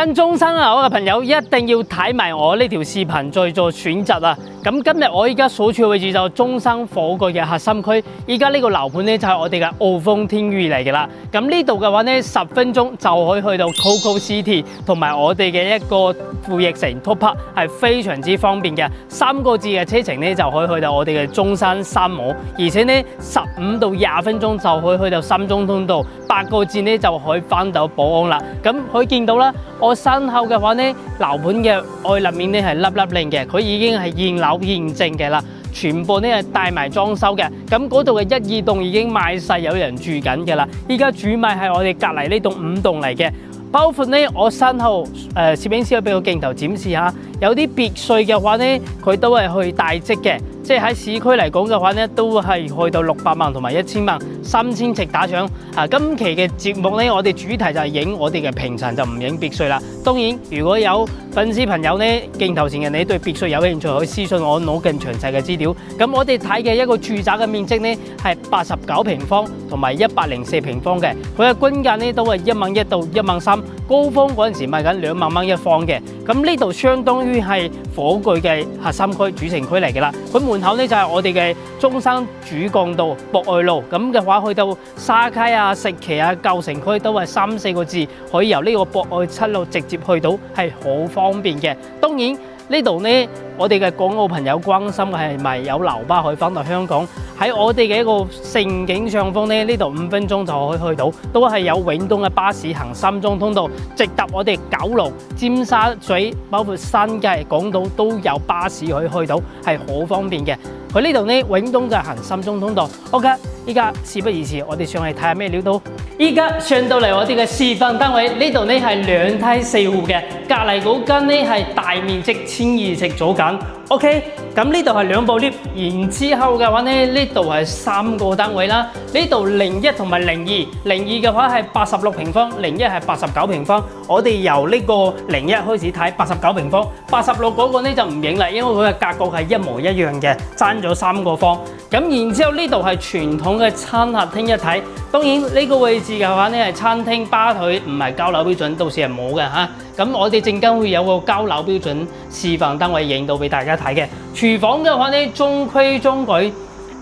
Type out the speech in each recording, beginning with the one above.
揀中山樓嘅朋友一定要睇埋我呢條視頻再做選擇啊！咁今日我依家所處嘅位置就中山火炬嘅核心區，依家呢個樓盤咧就係我哋嘅澳豐天譽嚟嘅啦。咁呢度嘅話咧，10分鐘就可以去到 Coco City 同埋我哋嘅一個富逸城 Top Park 係非常之方便嘅，3個字嘅車程咧就可以去到我哋嘅中山三模，而且咧15到20分鐘就可以去到深中通道，8個字咧就可以翻到寶安啦。咁可以見到啦，我身後嘅話咧，樓盤嘅外立面咧係粒粒靚嘅，佢已經係現樓現證嘅啦，全部咧係帶埋裝修嘅。咁嗰度嘅1、2棟已經賣晒，有人住緊嘅啦。依家主賣係我哋隔離呢棟5棟嚟嘅。包括咧，我身後攝影師可以俾個鏡頭展示下，有啲別墅嘅話咧，佢都係去大積嘅，即係喺市區嚟講嘅話咧，都係去到600萬同埋1000萬，3000尺打上。今期嘅節目咧，我哋主題就係影我哋嘅平層，就唔影別墅啦。當然，如果有粉絲朋友咧，鏡頭前嘅你對別墅有興趣，可以私信我攞更詳細嘅資料。咁我哋睇嘅一個住宅嘅面積咧係89平方同埋104平方嘅，佢嘅均價咧都係11000到13000。高峰嗰陣時賣緊2萬蚊一方嘅，咁呢度相當於係火炬嘅核心區主城區嚟嘅啦。佢門口呢就係我哋嘅中山主幹道博愛路，咁嘅話去到沙溪啊、石岐啊、舊城區都係3、4個字，可以由呢個博愛7路直接去到，係好方便嘅。當然呢度呢，我哋嘅港澳朋友關心嘅係咪有樓巴可以翻到香港？喺我哋嘅一個盛景上方呢，呢度5分鐘就可以去到，都係有永東嘅巴士行深中通道，直達我哋九龍、尖沙咀，包括新界、港島都有巴士可以去到，係好方便嘅。佢呢度呢，永東就行深中通道。OK， 依家事不宜遲，我哋上嚟睇下咩料到。依家上到嚟我哋嘅示範單位，呢度呢係2梯4戶嘅，隔離嗰間呢係大面積1200尺左近。OK， 咁呢度係2部 lift， 然之後嘅話呢，呢度係3個單位啦。呢度01同埋02，02嘅話係86平方，01係89平方。我哋由呢個01開始睇89平方，86嗰個呢就唔影啦，因為佢嘅格局係一模一樣嘅，爭咗3個方。咁然之後呢度係傳統嘅餐客廳一體，當然呢個位置嘅話呢係餐廳吧台，唔係交樓標準，到時係冇嘅嚇。咁我哋陣間會有個交樓標準示範單位影到俾大家睇嘅。廚房嘅話呢，中規中矩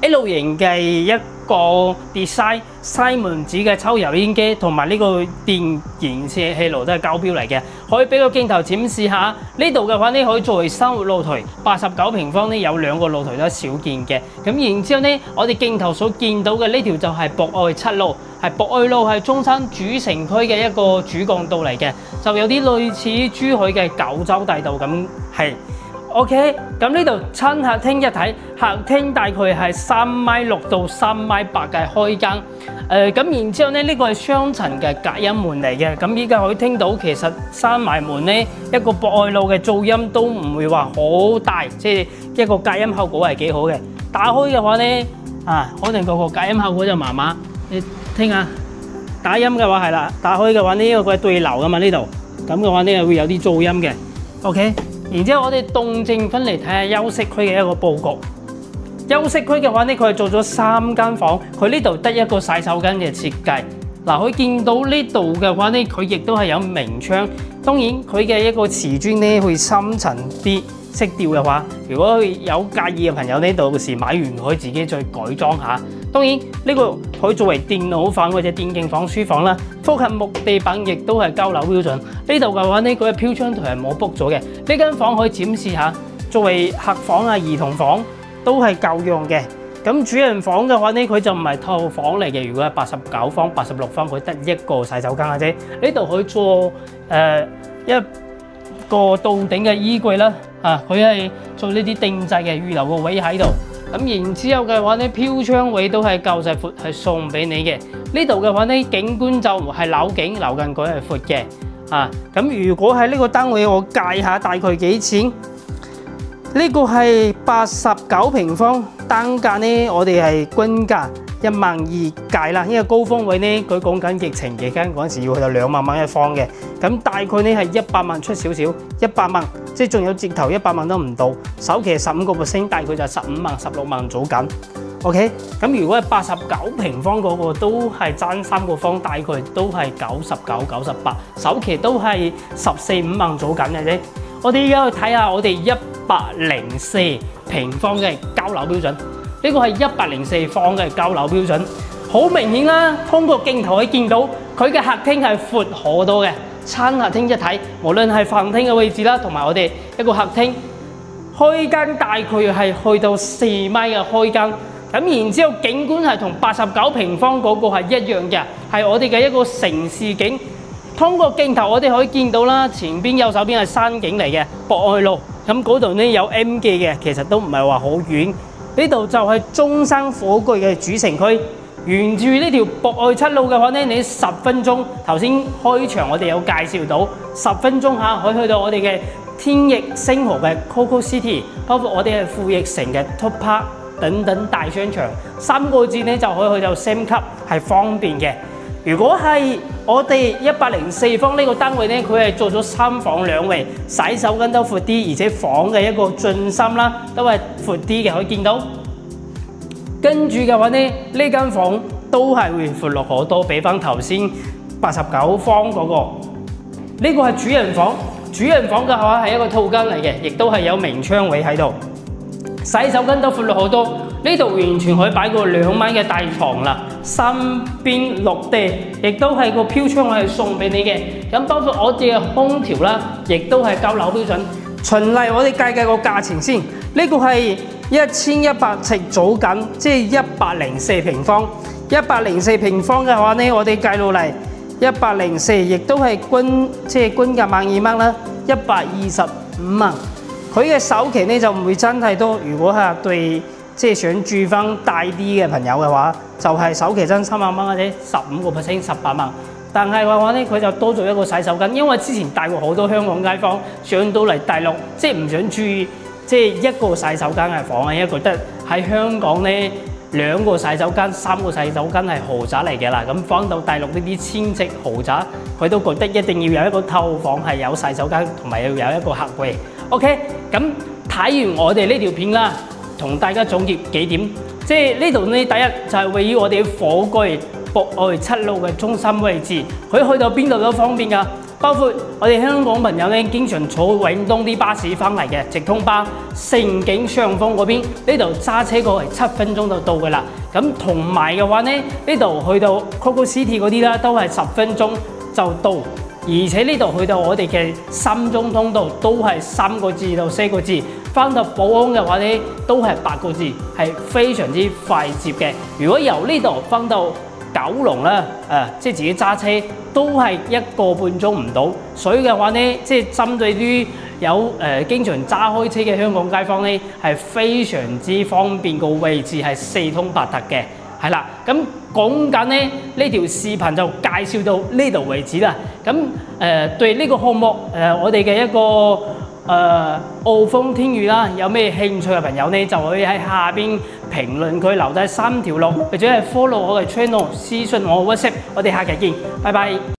L 型嘅一個 design， 西門子嘅抽油煙機同埋呢個電燃氣爐都係交標嚟嘅。可以俾個鏡頭展示下，呢度嘅話呢可以作為生活露台，89平方呢有2個露台都係少見嘅。咁然之後呢，我哋鏡頭所見到嘅呢條就係博愛7路，係博愛路係中山主城區嘅一個主幹道嚟嘅，就有啲類似珠海嘅九州大道咁係。OK， 咁呢度餐客廳一體，客廳大概係3.6米到3.8米嘅開間。咁然之後咧，呢個係雙層嘅隔音門嚟嘅。咁依家可以聽到，其實閂埋門呢，一個博愛路嘅噪音都唔會話好大，即係一個隔音效果係幾好嘅。打開嘅話呢，可能個隔音效果就麻麻。你聽下，打音嘅話係啦，打開嘅話呢，因為佢係對流噶嘛呢度，咁嘅話呢會有啲噪音嘅。OK。然之後，我哋動靜分嚟睇下休息區嘅一個佈局。休息區嘅話呢，佢係做咗3間房，佢呢度得一個洗手間嘅設計。嗱，可以見到呢度嘅話呢，佢亦都係有明窗。當然，佢嘅一個瓷磚呢會深層啲色調嘅話，如果有介意嘅朋友呢，到時買完可以自己再改裝下。當然呢個可以作為電腦房或者電競房、書房啦。複合木地板亦都係交樓標準。呢度嘅話呢，佢嘅飄窗台係冇 book 咗嘅。呢間房可以展示下，作為客房啊、兒童房都係夠用嘅。咁主人房嘅話呢，佢就唔係套房嚟嘅。如果係89方、86方，佢得一個洗手間嘅啫。呢度可以做一個到頂嘅衣櫃啦。佢係做呢啲定制嘅，預留個位喺度。咁然之後嘅話呢，飄窗位都係夠晒闊，係送俾你嘅。呢度嘅話呢，景觀就係樓景，樓近佢係闊嘅。咁如果喺呢個單位，我計下大概幾錢？呢個係89平方，單價呢，我哋係均價12000計啦。因為高峰位呢，佢講緊疫情期間嗰陣時要去到2萬蚊一方嘅。咁大概呢係100萬出少少，100萬，即係仲有折頭100萬都唔到。首期係15%，大概就15萬、16萬左緊。OK， 咁如果係89平方嗰個都係爭3個方，大概都係99、98，首期都係14-15萬左緊嘅啫。我哋而家去睇下我哋104平方嘅交樓標準，呢個係104方嘅交樓標準。好明顯啦，通過鏡頭可以見到佢嘅客廳係闊好多嘅。餐客廳一睇，無論係飯廳嘅位置啦，同埋我哋一個客廳，開間大概係去到4米嘅開間。咁然之後景觀係同89平方嗰個係一樣嘅，係我哋嘅一個城市景。通過鏡頭我哋可以見到啦，前邊右手邊係山景嚟嘅，博愛路。咁嗰度呢有 M 記嘅，其實都唔係話好遠。呢度就係中山火炬嘅主城區。沿住呢條博愛七路嘅話呢，你10分鐘，頭先開場我哋有介紹到10分鐘嚇，可以去到我哋嘅天逸星河嘅 Coco City， 包括我哋係富逸城嘅 Top Park 等等大商場，3個字呢就可以去到 Sam 級，係方便嘅。如果係我哋104方呢個單位呢，佢係做咗3房2衛，洗手間都闊啲，而且房嘅一個進深啦都係闊啲嘅，可以見到。跟住嘅話呢，呢間房都係會闊落好多，比翻頭先89方嗰個。呢個係主人房，主人房嘅話係一個套間嚟嘅，亦都係有明窗位喺度。洗手間都闊落好多，呢度完全可以擺個2米嘅大床啦，三邊落地，亦都係個飄窗位係送俾你嘅。咁包括我哋嘅空調啦，亦都係交樓標準。循例我哋計個價錢先，呢個係1100尺左緊，即係104平方。104平方嘅話呢，我哋計落嚟104，亦都係均價萬2蚊啦，125萬。佢嘅首期呢就唔會爭太多。如果係對想住翻大啲嘅朋友嘅話，就係首期爭3萬蚊或者15% 18萬。但係嘅話呢，佢就多咗一個洗手間，因為之前帶過好多香港街坊上到嚟大陸，唔想住一個洗手間嘅房啊，因為覺得喺香港呢2個洗手間、3個洗手間係豪宅嚟嘅啦。咁翻到大陸呢啲千尺豪宅，佢都覺得一定要有一個透房係有洗手間，同埋要有一個客櫃。OK， 咁睇完我哋呢條片啦，同大家總結幾點，呢度呢第一就係位於我哋火炬博愛七路嘅中心位置，佢去到邊度都方便㗎。包括我哋香港朋友呢，經常坐永東啲巴士翻嚟嘅直通巴，盛景上方嗰邊呢度揸車過嚟7分鐘就到㗎啦。咁同埋嘅話呢，呢度去到 Coco City 嗰啲啦，都係10分鐘就到。而且呢度去到我哋嘅深中通道都係3個字到4個字，翻到寶安嘅話呢都係8個字，係非常之快捷嘅。如果由呢度翻到九龍啦，自己揸車都係1個半鐘唔到，所以嘅話呢，針對於有經常揸開車嘅香港街坊呢，係非常之方便，個位置係4通8達嘅。係啦，咁講緊呢條視頻就介紹到呢度為止啦。咁對呢個項目我哋嘅一個澳豐天宇啦，有咩興趣嘅朋友呢，就可以喺下邊評論區留低3條路，或者係 follow 我嘅 channel， 私信我 WhatsApp。我哋下期見，拜拜。